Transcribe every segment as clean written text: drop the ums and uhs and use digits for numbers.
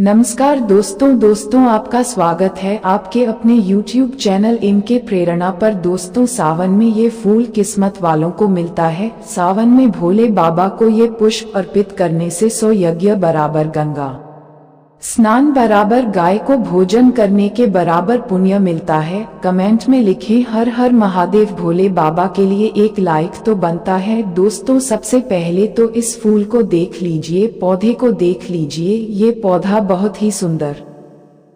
नमस्कार दोस्तों आपका स्वागत है आपके अपने YouTube चैनल इनके प्रेरणा पर। दोस्तों सावन में ये फूल किस्मत वालों को मिलता है। सावन में भोले बाबा को ये पुष्प अर्पित करने से 100 यज्ञ बराबर गंगा स्नान बराबर गाय को भोजन करने के बराबर पुण्य मिलता है। कमेंट में लिखें हर हर महादेव। भोले बाबा के लिए एक लाइक तो बनता है। दोस्तों सबसे पहले तो इस फूल को देख लीजिए, पौधे को देख लीजिए। ये पौधा बहुत ही सुंदर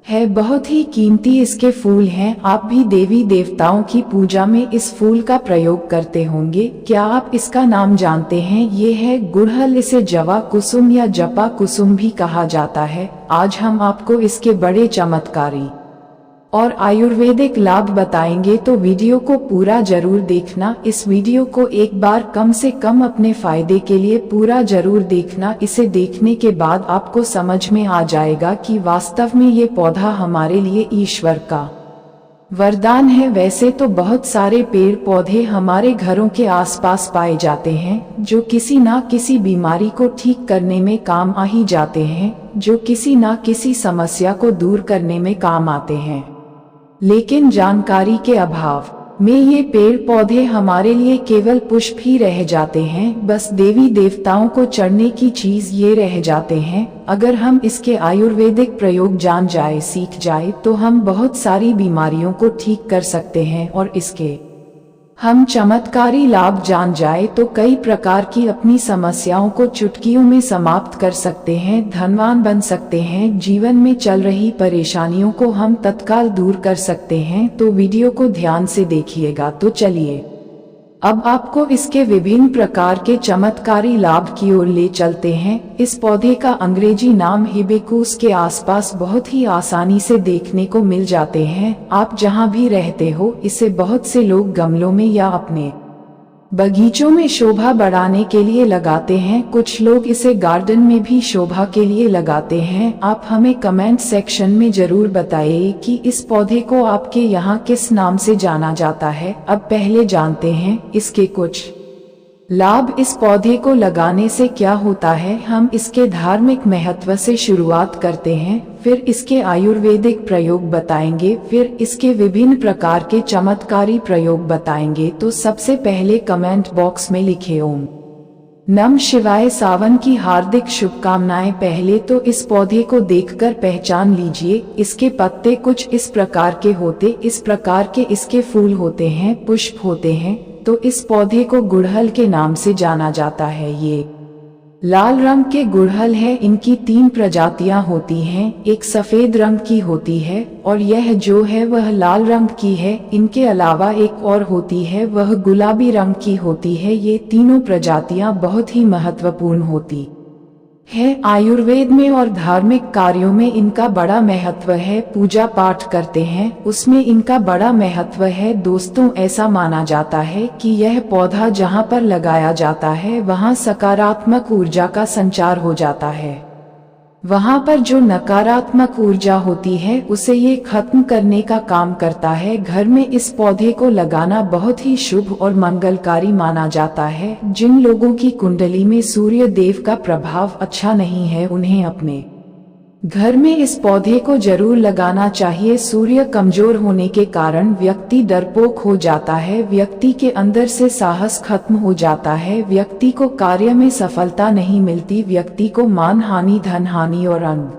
है, बहुत ही कीमती इसके फूल हैं। आप भी देवी देवताओं की पूजा में इस फूल का प्रयोग करते होंगे। क्या आप इसका नाम जानते हैं? ये है गुड़हल। इसे जवा कुसुम या जपा कुसुम भी कहा जाता है। आज हम आपको इसके बड़े चमत्कारी और आयुर्वेदिक लाभ बताएंगे, तो वीडियो को पूरा जरूर देखना। इस वीडियो को एक बार कम से कम अपने फायदे के लिए पूरा जरूर देखना। इसे देखने के बाद आपको समझ में आ जाएगा कि वास्तव में ये पौधा हमारे लिए ईश्वर का वरदान है। वैसे तो बहुत सारे पेड़ पौधे हमारे घरों के आसपास पाए जाते हैं, जो किसी ना किसी बीमारी को ठीक करने में काम आ ही जाते हैं, जो किसी ना किसी समस्या को दूर करने में काम आते हैं। लेकिन जानकारी के अभाव में ये पेड़ पौधे हमारे लिए केवल पुष्प ही रह जाते हैं, बस देवी देवताओं को चढ़ने की चीज ये रह जाते हैं। अगर हम इसके आयुर्वेदिक प्रयोग जान जाए, सीख जाए, तो हम बहुत सारी बीमारियों को ठीक कर सकते हैं। और इसके हम चमत्कारी लाभ जान जाए तो कई प्रकार की अपनी समस्याओं को चुटकियों में समाप्त कर सकते हैं, धनवान बन सकते हैं। जीवन में चल रही परेशानियों को हम तत्काल दूर कर सकते हैं। तो वीडियो को ध्यान से देखिएगा। तो चलिए अब आपको इसके विभिन्न प्रकार के चमत्कारी लाभ की ओर ले चलते हैं। इस पौधे का अंग्रेजी नाम हिबिस्कस के आसपास बहुत ही आसानी से देखने को मिल जाते हैं। आप जहां भी रहते हो, इसे बहुत से लोग गमलों में या अपने बगीचों में शोभा बढ़ाने के लिए लगाते हैं। कुछ लोग इसे गार्डन में भी शोभा के लिए लगाते हैं। आप हमें कमेंट सेक्शन में जरूर बताइए कि इस पौधे को आपके यहाँ किस नाम से जाना जाता है। अब पहले जानते हैं इसके कुछ लाभ। इस पौधे को लगाने से क्या होता है, हम इसके धार्मिक महत्व से शुरुआत करते हैं, फिर इसके आयुर्वेदिक प्रयोग बताएंगे, फिर इसके विभिन्न प्रकार के चमत्कारी प्रयोग बताएंगे। तो सबसे पहले कमेंट बॉक्स में लिखे ओम नमः शिवाय। सावन की हार्दिक शुभकामनाएं। पहले तो इस पौधे को देखकर पहचान लीजिए। इसके पत्ते कुछ इस प्रकार के होते, इस प्रकार के इसके फूल होते हैं, पुष्प होते हैं। तो इस पौधे को गुड़हल के नाम से जाना जाता है। ये लाल रंग के गुड़हल है। इनकी 3 प्रजातियां होती हैं, एक सफेद रंग की होती है और यह जो है वह लाल रंग की है। इनके अलावा एक और होती है, वह गुलाबी रंग की होती है। ये तीनों प्रजातियां बहुत ही महत्वपूर्ण होती है। आयुर्वेद में और धार्मिक कार्यों में इनका बड़ा महत्व है। पूजा पाठ करते हैं उसमें इनका बड़ा महत्व है। दोस्तों ऐसा माना जाता है कि यह पौधा जहां पर लगाया जाता है वहां सकारात्मक ऊर्जा का संचार हो जाता है। वहां पर जो नकारात्मक ऊर्जा होती है उसे ये खत्म करने का काम करता है। घर में इस पौधे को लगाना बहुत ही शुभ और मंगलकारी माना जाता है। जिन लोगों की कुंडली में सूर्य देव का प्रभाव अच्छा नहीं है, उन्हें अपने घर में इस पौधे को जरूर लगाना चाहिए। सूर्य कमजोर होने के कारण व्यक्ति डरपोक हो जाता है, व्यक्ति के अंदर से साहस खत्म हो जाता है, व्यक्ति को कार्य में सफलता नहीं मिलती, व्यक्ति को मान हानि, धन हानि और अंग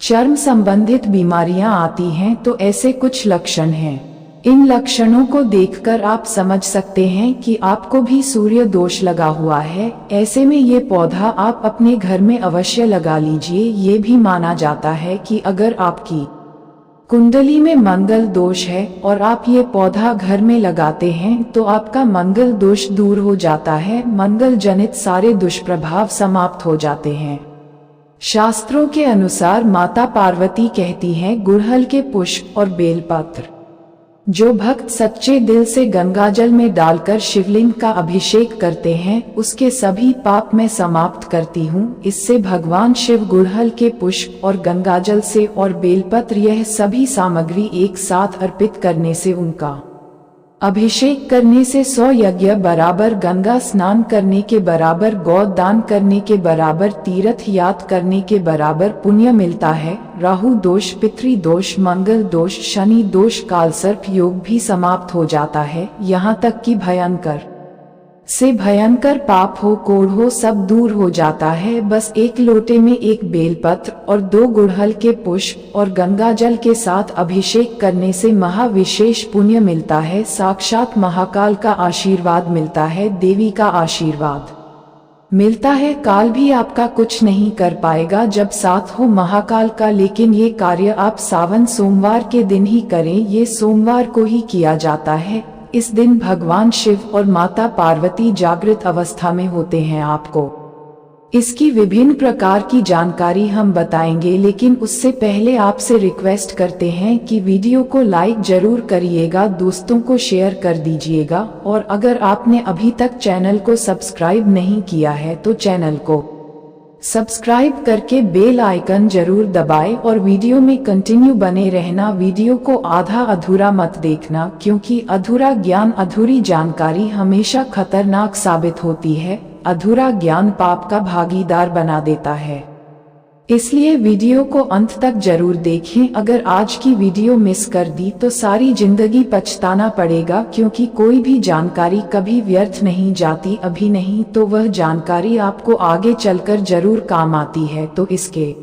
चर्म संबंधित बीमारियां आती हैं। तो ऐसे कुछ लक्षण हैं। इन लक्षणों को देखकर आप समझ सकते हैं कि आपको भी सूर्य दोष लगा हुआ है। ऐसे में ये पौधा आप अपने घर में अवश्य लगा लीजिए। ये भी माना जाता है कि अगर आपकी कुंडली में मंगल दोष है और आप ये पौधा घर में लगाते हैं तो आपका मंगल दोष दूर हो जाता है, मंगल जनित सारे दुष्प्रभाव समाप्त हो जाते हैं। शास्त्रों के अनुसार माता पार्वती कहती हैं, गुड़हल के पुष्प और बेलपत्र जो भक्त सच्चे दिल से गंगाजल में डालकर शिवलिंग का अभिषेक करते हैं, उसके सभी पाप मैं समाप्त करती हूँ। इससे भगवान शिव गुड़हल के पुष्प और गंगाजल से और बेलपत्र, यह सभी सामग्री एक साथ अर्पित करने से उनका अभिषेक करने से 100 यज्ञ बराबर, गंगा स्नान करने के बराबर, गौदान करने के बराबर, तीर्थ यात्रा करने के बराबर पुण्य मिलता है। राहु दोष, पितृ दोष, मंगल दोष, शनि दोष, कालसर्प योग भी समाप्त हो जाता है। यहाँ तक कि भयंकर से भयंकर पाप हो, कोढ़ हो, सब दूर हो जाता है। बस एक लोटे में एक बेलपत्र और 2 गुड़हल के पुष्प और गंगा जल के साथ अभिषेक करने से महाविशेष पुण्य मिलता है। साक्षात महाकाल का आशीर्वाद मिलता है, देवी का आशीर्वाद मिलता है। काल भी आपका कुछ नहीं कर पाएगा जब साथ हो महाकाल का। लेकिन ये कार्य आप सावन सोमवार के दिन ही करें, ये सोमवार को ही किया जाता है। इस दिन भगवान शिव और माता पार्वती जागृत अवस्था में होते हैं। आपको इसकी विभिन्न प्रकार की जानकारी हम बताएंगे, लेकिन उससे पहले आपसे रिक्वेस्ट करते हैं कि वीडियो को लाइक जरूर करिएगा, दोस्तों को शेयर कर दीजिएगा, और अगर आपने अभी तक चैनल को सब्सक्राइब नहीं किया है तो चैनल को सब्सक्राइब करके बेल आइकन जरूर दबाएं और वीडियो में कंटिन्यू बने रहना। वीडियो को आधा अधूरा मत देखना, क्योंकि अधूरा ज्ञान, अधूरी जानकारी हमेशा खतरनाक साबित होती है। अधूरा ज्ञान पाप का भागीदार बना देता है, इसलिए वीडियो को अंत तक जरूर देखें। अगर आज की वीडियो मिस कर दी तो सारी जिंदगी पछताना पड़ेगा, क्योंकि कोई भी जानकारी कभी व्यर्थ नहीं जाती। अभी नहीं तो वह जानकारी आपको आगे चलकर जरूर काम आती है। तो इसके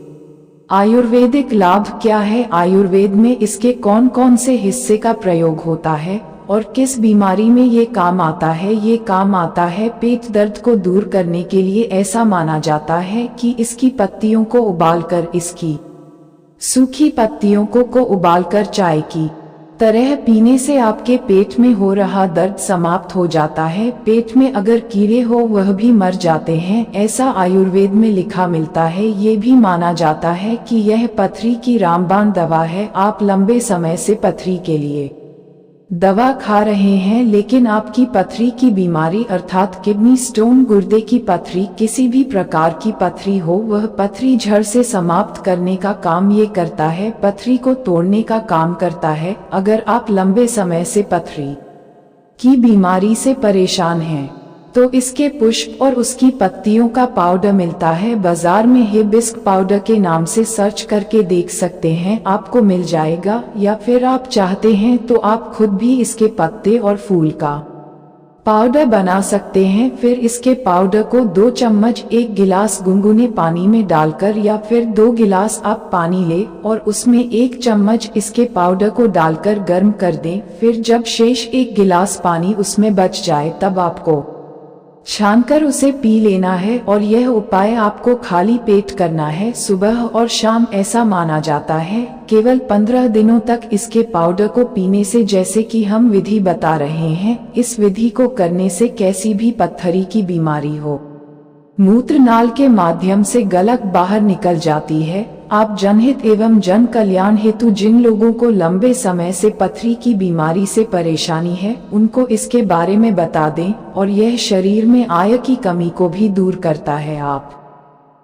आयुर्वेदिक लाभ क्या है, आयुर्वेद में इसके कौन कौन से हिस्से का प्रयोग होता है और किस बीमारी में ये काम आता है। ये काम आता है पेट दर्द को दूर करने के लिए। ऐसा माना जाता है कि इसकी पत्तियों को उबालकर, इसकी सूखी पत्तियों को उबालकर चाय की तरह पीने से आपके पेट में हो रहा दर्द समाप्त हो जाता है। पेट में अगर कीड़े हो वह भी मर जाते हैं, ऐसा आयुर्वेद में लिखा मिलता है। ये भी माना जाता है कि यह पथरी की रामबाण दवा है। आप लंबे समय से पथरी के लिए दवा खा रहे हैं, लेकिन आपकी पथरी की बीमारी अर्थात किडनी स्टोन, गुर्दे की पथरी, किसी भी प्रकार की पथरी हो, वह पथरी जड़ से समाप्त करने का काम ये करता है, पथरी को तोड़ने का काम करता है। अगर आप लंबे समय से पथरी की बीमारी से परेशान हैं तो इसके पुष्प और उसकी पत्तियों का पाउडर मिलता है बाजार में। हिबिस्क पाउडर के नाम से सर्च करके देख सकते हैं, आपको मिल जाएगा। या फिर आप चाहते हैं तो आप खुद भी इसके पत्ते और फूल का पाउडर बना सकते हैं। फिर इसके पाउडर को 2 चम्मच 1 गिलास गुनगुने पानी में डालकर, या फिर 2 गिलास आप पानी लें और उसमें 1 चम्मच इसके पाउडर को डालकर गर्म कर दें। फिर जब शेष 1 गिलास पानी उसमें बच जाए तब आपको छानकर उसे पी लेना है। और यह उपाय आपको खाली पेट करना है, सुबह और शाम। ऐसा माना जाता है केवल 15 दिनों तक इसके पाउडर को पीने से, जैसे कि हम विधि बता रहे हैं, इस विधि को करने से कैसी भी पत्थरी की बीमारी हो, मूत्र नाल के माध्यम से गलत बाहर निकल जाती है। आप जनहित एवं जन कल्याण हेतु जिन लोगों को लंबे समय से पथरी की बीमारी से परेशानी है, उनको इसके बारे में बता दें। और यह शरीर में आयरन की कमी को भी दूर करता है। आप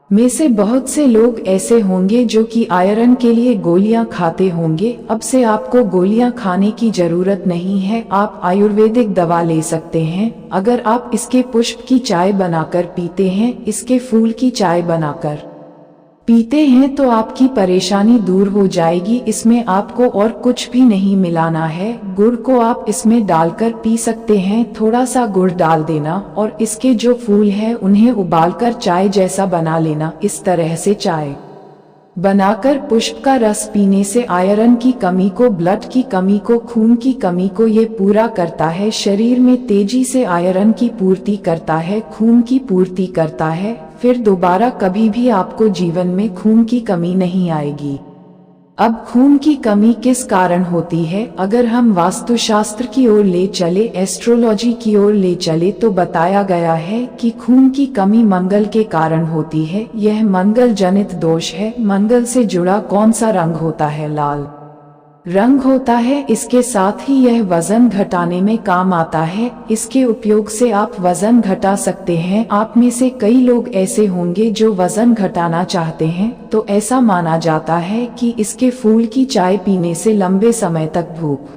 में से बहुत से लोग ऐसे होंगे जो कि आयरन के लिए गोलियां खाते होंगे। अब से आपको गोलियां खाने की जरूरत नहीं है, आप आयुर्वेदिक दवा ले सकते हैं। अगर आप इसके पुष्प की चाय बनाकर पीते हैं, इसके फूल की चाय बनाकर पीते हैं, तो आपकी परेशानी दूर हो जाएगी। इसमें आपको और कुछ भी नहीं मिलाना है। गुड़ को आप इसमें डालकर पी सकते हैं, थोड़ा सा गुड़ डाल देना और इसके जो फूल हैं उन्हें उबालकर चाय जैसा बना लेना। इस तरह से चाय बनाकर पुष्प का रस पीने से आयरन की कमी को, ब्लड की कमी को, खून की कमी को ये पूरा करता है। शरीर में तेजी से आयरन की पूर्ति करता है, खून की पूर्ति करता है। फिर दोबारा कभी भी आपको जीवन में खून की कमी नहीं आएगी। अब खून की कमी किस कारण होती है? अगर हम वास्तुशास्त्र की ओर ले चले, एस्ट्रोलॉजी की ओर ले चले, तो बताया गया है कि खून की कमी मंगल के कारण होती है। यह मंगल जनित दोष है। मंगल से जुड़ा कौन सा रंग होता है? लाल रंग होता है। इसके साथ ही यह वजन घटाने में काम आता है। इसके उपयोग से आप वजन घटा सकते हैं। आप में से कई लोग ऐसे होंगे जो वजन घटाना चाहते हैं, तो ऐसा माना जाता है कि इसके फूल की चाय पीने से लंबे समय तक भूख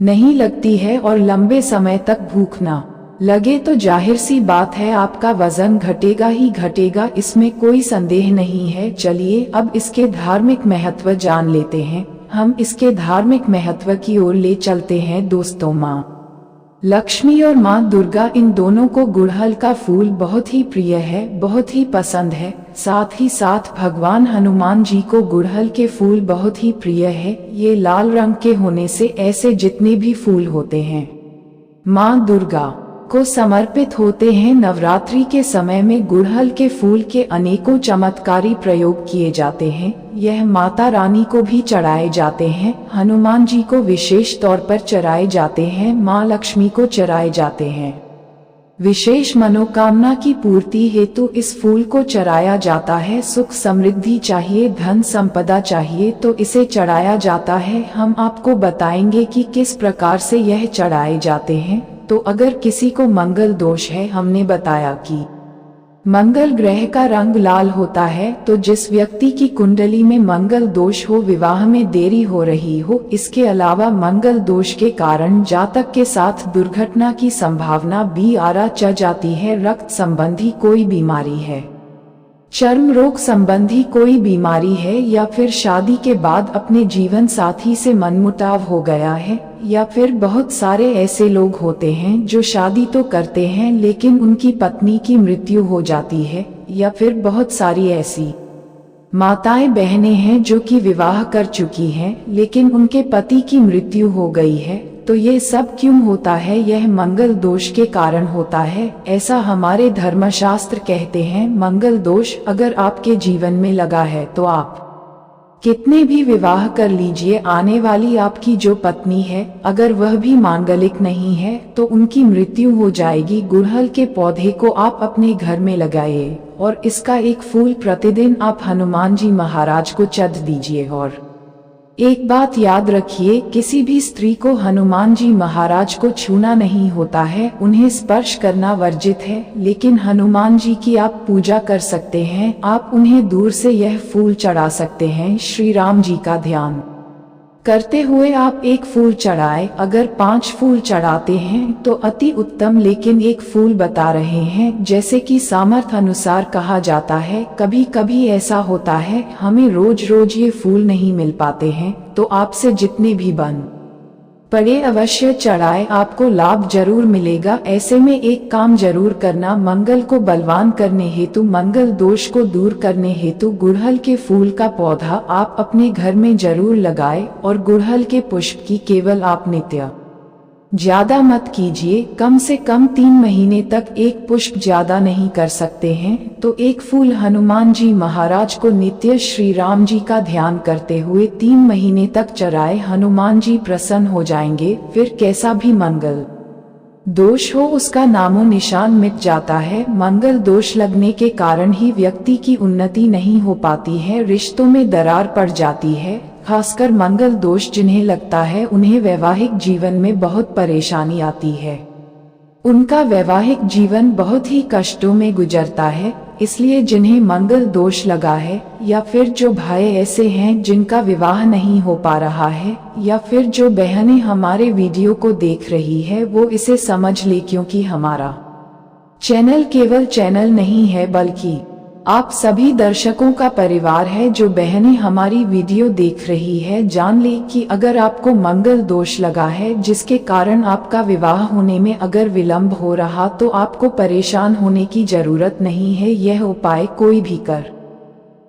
नहीं लगती है और लंबे समय तक भूख ना लगे तो जाहिर सी बात है आपका वजन घटेगा ही घटेगा, इसमें कोई संदेह नहीं है। चलिए अब इसके धार्मिक महत्व जान लेते हैं। हम इसके धार्मिक महत्व की ओर ले चलते हैं दोस्तों। माँ लक्ष्मी और माँ दुर्गा, इन दोनों को गुड़हल का फूल बहुत ही प्रिय है, बहुत ही पसंद है। साथ ही साथ भगवान हनुमान जी को गुड़हल के फूल बहुत ही प्रिय है। ये लाल रंग के होने से ऐसे जितने भी फूल होते हैं माँ दुर्गा को समर्पित होते हैं। नवरात्रि के समय में गुड़हल के फूल के अनेकों चमत्कारी प्रयोग किए जाते हैं। यह माता रानी को भी चढ़ाए जाते हैं, हनुमान जी को विशेष तौर पर चढ़ाए जाते हैं, माँ लक्ष्मी को चढ़ाए जाते हैं। विशेष मनोकामना की पूर्ति हेतु इस फूल को चढ़ाया जाता है। सुख समृद्धि चाहिए, धन संपदा चाहिए तो इसे चढ़ाया जाता है। हम आपको बताएंगे कि किस प्रकार से यह चढ़ाए जाते हैं। तो अगर किसी को मंगल दोष है, हमने बताया कि मंगल ग्रह का रंग लाल होता है, तो जिस व्यक्ति की कुंडली में मंगल दोष हो, विवाह में देरी हो रही हो, इसके अलावा मंगल दोष के कारण जातक के साथ दुर्घटना की संभावना भी आरा चढ़ जाती है, रक्त संबंधी कोई बीमारी है, चर्म रोग संबंधी कोई बीमारी है, या फिर शादी के बाद अपने जीवन साथी से मनमुटाव हो गया है, या फिर बहुत सारे ऐसे लोग होते हैं जो शादी तो करते हैं लेकिन उनकी पत्नी की मृत्यु हो जाती है, या फिर बहुत सारी ऐसी माताएं बहनें हैं जो कि विवाह कर चुकी हैं लेकिन उनके पति की मृत्यु हो गई है। तो ये सब क्यों होता है? यह मंगल दोष के कारण होता है, ऐसा हमारे धर्मशास्त्र कहते हैं। मंगल दोष अगर आपके जीवन में लगा है तो आप कितने भी विवाह कर लीजिए, आने वाली आपकी जो पत्नी है अगर वह भी मांगलिक नहीं है तो उनकी मृत्यु हो जाएगी। गुड़हल के पौधे को आप अपने घर में लगाइए और इसका एक फूल प्रतिदिन आप हनुमान जी महाराज को चढ़ दीजिए। और एक बात याद रखिए, किसी भी स्त्री को हनुमान जी महाराज को छूना नहीं होता है, उन्हें स्पर्श करना वर्जित है, लेकिन हनुमान जी की आप पूजा कर सकते हैं। आप उन्हें दूर से यह फूल चढ़ा सकते हैं। श्री राम जी का ध्यान करते हुए आप एक फूल चढ़ाए, अगर 5 फूल चढ़ाते हैं तो अति उत्तम, लेकिन एक फूल बता रहे हैं जैसे कि सामर्थ्य अनुसार कहा जाता है। कभी कभी ऐसा होता है हमें रोज रोज ये फूल नहीं मिल पाते हैं, तो आपसे जितने भी बन पड़े अवश्य चढ़ाए, आपको लाभ जरूर मिलेगा। ऐसे में एक काम जरूर करना, मंगल को बलवान करने हेतु, मंगल दोष को दूर करने हेतु गुड़हल के फूल का पौधा आप अपने घर में जरूर लगाए। और गुड़हल के पुष्प की केवल आप नित्य ज्यादा मत कीजिए, कम से कम 3 महीने तक एक पुष्प ज्यादा नहीं कर सकते हैं। तो एक फूल हनुमान जी महाराज को नित्य श्री राम जी का ध्यान करते हुए 3 महीने तक चढ़ाए, हनुमान जी प्रसन्न हो जाएंगे। फिर कैसा भी मंगल दोष हो उसका नामो निशान मिट जाता है। मंगल दोष लगने के कारण ही व्यक्ति की उन्नति नहीं हो पाती है, रिश्तों में दरार पड़ जाती है। खासकर मंगल दोष जिन्हें लगता है उन्हें वैवाहिक जीवन में बहुत परेशानी आती है, उनका वैवाहिक जीवन बहुत ही कष्टों में गुजरता है। इसलिए जिन्हें मंगल दोष लगा है, या फिर जो भाई ऐसे हैं जिनका विवाह नहीं हो पा रहा है, या फिर जो बहनें हमारे वीडियो को देख रही है, वो इसे समझ ले, क्योंकि हमारा चैनल केवल चैनल नहीं है बल्कि आप सभी दर्शकों का परिवार है। जो बहनें हमारी वीडियो देख रही है, जान ले कि अगर आपको मंगल दोष लगा है जिसके कारण आपका विवाह होने में अगर विलंब हो रहा, तो आपको परेशान होने की जरूरत नहीं है। यह उपाय कोई भी कर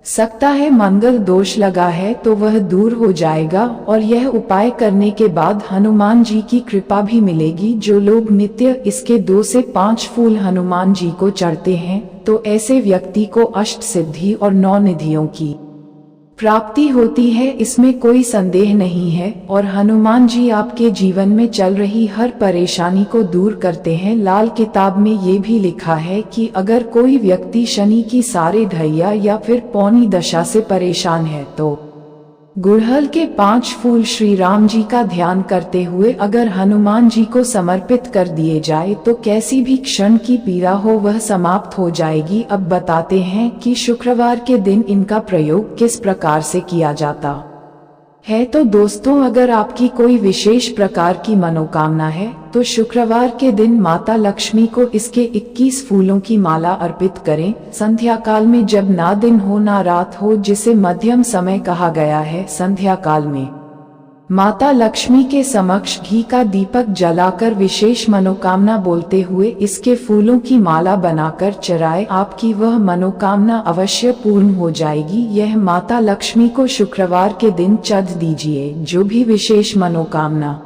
सकता है। मंगल दोष लगा है तो वह दूर हो जाएगा, और यह उपाय करने के बाद हनुमान जी की कृपा भी मिलेगी। जो लोग नित्य इसके 2 से 5 फूल हनुमान जी को चढ़ते हैं, तो ऐसे व्यक्ति को अष्ट सिद्धि और 9 निधियों की प्राप्ति होती है, इसमें कोई संदेह नहीं है। और हनुमान जी आपके जीवन में चल रही हर परेशानी को दूर करते हैं। लाल किताब में ये भी लिखा है कि अगर कोई व्यक्ति शनि की सारे ढैया या फिर पौनी दशा से परेशान है, तो गुड़हल के 5 फूल श्री राम जी का ध्यान करते हुए अगर हनुमान जी को समर्पित कर दिए जाए, तो कैसी भी क्षण की पीड़ा हो वह समाप्त हो जाएगी। अब बताते हैं कि शुक्रवार के दिन इनका प्रयोग किस प्रकार से किया जाता है। तो दोस्तों, अगर आपकी कोई विशेष प्रकार की मनोकामना है तो शुक्रवार के दिन माता लक्ष्मी को इसके 21 फूलों की माला अर्पित करें। संध्या काल में, जब ना दिन हो ना रात हो, जिसे मध्यम समय कहा गया है, संध्या काल में माता लक्ष्मी के समक्ष घी का दीपक जलाकर विशेष मनोकामना बोलते हुए इसके फूलों की माला बनाकर चढ़ाएं। आपकी वह मनोकामना अवश्य पूर्ण हो जाएगी। यह माता लक्ष्मी को शुक्रवार के दिन चढ़ दीजिए। जो भी विशेष मनोकामना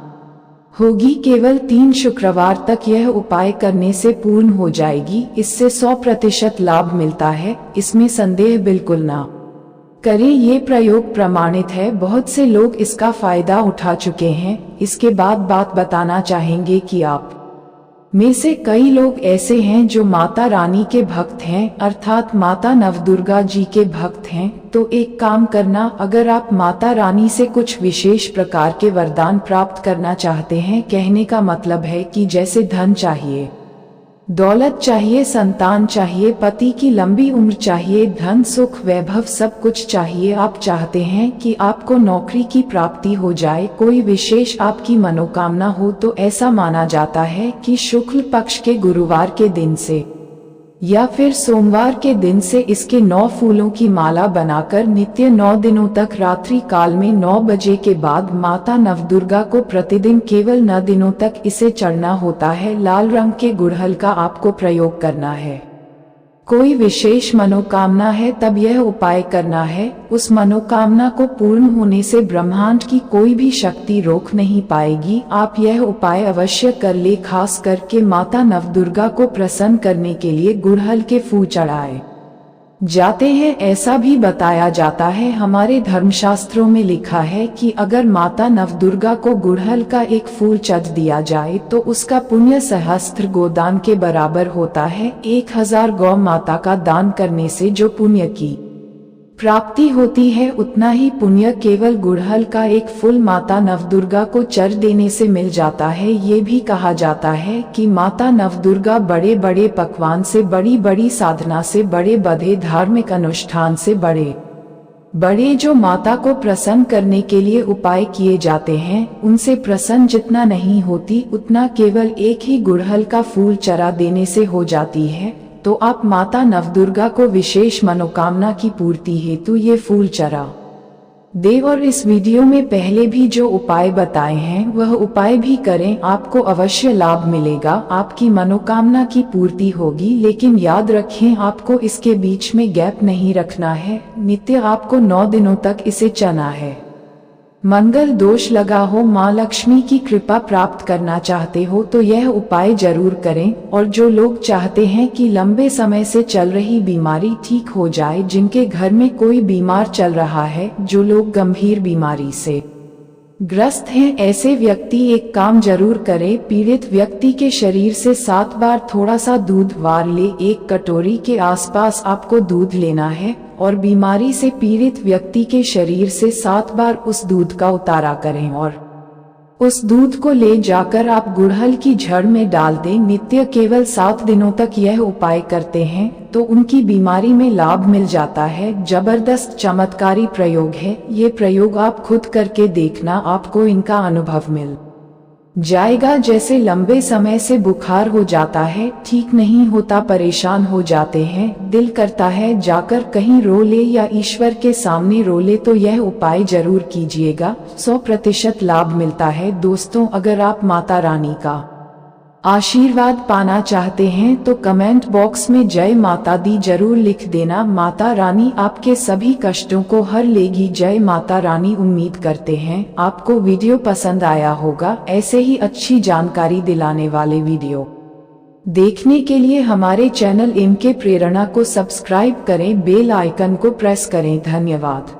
होगी, केवल 3 शुक्रवार तक यह उपाय करने से पूर्ण हो जाएगी। इससे 100% लाभ मिलता है, इसमें संदेह बिल्कुल ना करें। ये प्रयोग प्रमाणित है, बहुत से लोग इसका फायदा उठा चुके हैं। इसके बाद बात बताना चाहेंगे कि आप में से कई लोग ऐसे हैं जो माता रानी के भक्त हैं, अर्थात माता नवदुर्गा जी के भक्त हैं। तो एक काम करना, अगर आप माता रानी से कुछ विशेष प्रकार के वरदान प्राप्त करना चाहते हैं, कहने का मतलब है कि जैसे धन चाहिए, दौलत चाहिए, संतान चाहिए, पति की लंबी उम्र चाहिए, धन सुख वैभव सब कुछ चाहिए, आप चाहते हैं कि आपको नौकरी की प्राप्ति हो जाए, कोई विशेष आपकी मनोकामना हो, तो ऐसा माना जाता है कि शुक्ल पक्ष के गुरुवार के दिन से या फिर सोमवार के दिन से इसके 9 फूलों की माला बनाकर नित्य 9 दिनों तक रात्रि काल में 9 बजे के बाद माता नवदुर्गा को प्रतिदिन केवल 9 दिनों तक इसे चढ़ना होता है। लाल रंग के गुड़हल का आपको प्रयोग करना है। कोई विशेष मनोकामना है तब यह उपाय करना है। उस मनोकामना को पूर्ण होने से ब्रह्मांड की कोई भी शक्ति रोक नहीं पाएगी। आप यह उपाय अवश्य कर ले। खास करके माता नवदुर्गा को प्रसन्न करने के लिए गुड़हल के फूल चढ़ाए जाते हैं। ऐसा भी बताया जाता है, हमारे धर्मशास्त्रों में लिखा है कि अगर माता नवदुर्गा को गुड़हल का एक फूल चढ़ दिया जाए तो उसका पुण्य सहस्त्र गोदान के बराबर होता है। 1000 गौ माता का दान करने से जो पुण्य की प्राप्ति होती है, उतना ही पुण्य केवल गुड़हल का एक फूल माता नवदुर्गा को चढ़ देने से मिल जाता है। ये भी कहा जाता है कि माता नवदुर्गा बड़े बड़े पकवान से, बड़ी बड़ी साधना से, बड़े बड़े धार्मिक अनुष्ठान से, बड़े जो माता को प्रसन्न करने के लिए उपाय किए जाते हैं, उनसे प्रसन्न जितना नहीं होती, उतना केवल एक ही गुड़हल का फूल चढ़ा देने से हो जाती है। तो आप माता नवदुर्गा को विशेष मनोकामना की पूर्ति हेतु ये फूल चढ़ा देव। और इस वीडियो में पहले भी जो उपाय बताए हैं वह उपाय भी करें, आपको अवश्य लाभ मिलेगा, आपकी मनोकामना की पूर्ति होगी। लेकिन याद रखें, आपको इसके बीच में गैप नहीं रखना है। नित्य आपको 9 दिनों तक इसे चढ़ना है। मंगल दोष लगा हो, माँ लक्ष्मी की कृपा प्राप्त करना चाहते हो तो यह उपाय जरूर करें। और जो लोग चाहते हैं कि लंबे समय से चल रही बीमारी ठीक हो जाए, जिनके घर में कोई बीमार चल रहा है, जो लोग गंभीर बीमारी से ग्रस्त हैं, ऐसे व्यक्ति एक काम जरूर करें। पीड़ित व्यक्ति के शरीर से 7 बार थोड़ा सा दूध वार ले। 1 कटोरी के आसपास आपको दूध लेना है और बीमारी से पीड़ित व्यक्ति के शरीर से 7 बार उस दूध का उतारा करें और उस दूध को ले जाकर आप गुड़हल की जड़ में डाल दें। नित्य केवल 7 दिनों तक यह उपाय करते हैं तो उनकी बीमारी में लाभ मिल जाता है। जबरदस्त चमत्कारी प्रयोग है ये प्रयोग, आप खुद करके देखना, आपको इनका अनुभव मिल जाएगा। जैसे लंबे समय से बुखार हो जाता है, ठीक नहीं होता, परेशान हो जाते हैं, दिल करता है जाकर कहीं रो ले या ईश्वर के सामने रो ले, तो यह उपाय जरूर कीजिएगा, 100% लाभ मिलता है। दोस्तों, अगर आप माता रानी का आशीर्वाद पाना चाहते हैं तो कमेंट बॉक्स में जय माता दी जरूर लिख देना। माता रानी आपके सभी कष्टों को हर लेगी। जय माता रानी। उम्मीद करते हैं आपको वीडियो पसंद आया होगा। ऐसे ही अच्छी जानकारी दिलाने वाले वीडियो देखने के लिए हमारे चैनल इनके प्रेरणा को सब्सक्राइब करें, बेल आइकन को प्रेस करें। धन्यवाद।